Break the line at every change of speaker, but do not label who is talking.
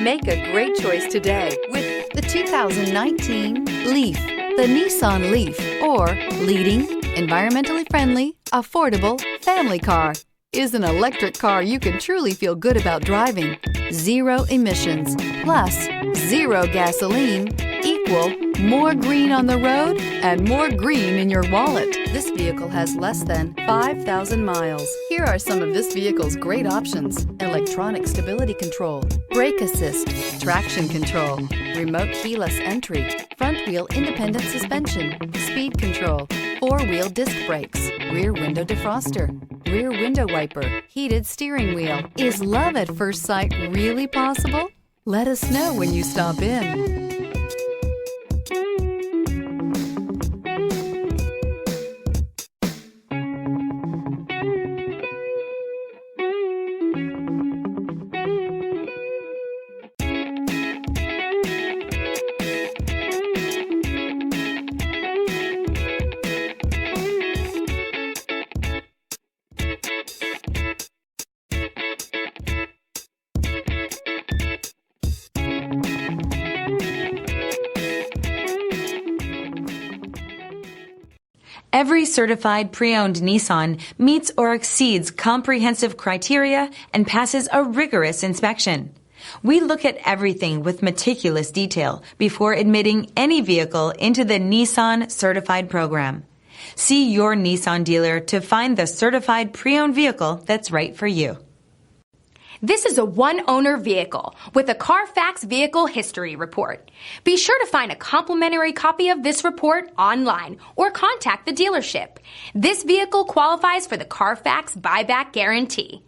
Make a great choice today with the 2019 LEAF. The Nissan LEAF, or leading, environmentally friendly, affordable family car, is an electric car you can truly feel good about driving. Zero emissions plus zero gasoline equal more green on the road and more green in your wallet. This vehicle has less than 5,000 miles. Here are some of this vehicle's great options: electronic stability control, brake assist, traction control, remote keyless entry, front wheel independent suspension, speed control, four-wheel disc brakes, rear window defroster, rear window wiper, heated steering wheel. Is love at first sight really possible? Let us know when you stop in.
Every certified pre-owned Nissan meets or exceeds comprehensive criteria and passes a rigorous inspection. We look at everything with meticulous detail before admitting any vehicle into the Nissan Certified program. See your Nissan dealer to find the certified pre-owned vehicle that's right for you.
This is a one-owner vehicle with a CARFAX Vehicle History Report. Be sure to find a complimentary copy of this report online or contact the dealership. This vehicle qualifies for the CARFAX Buyback Guarantee.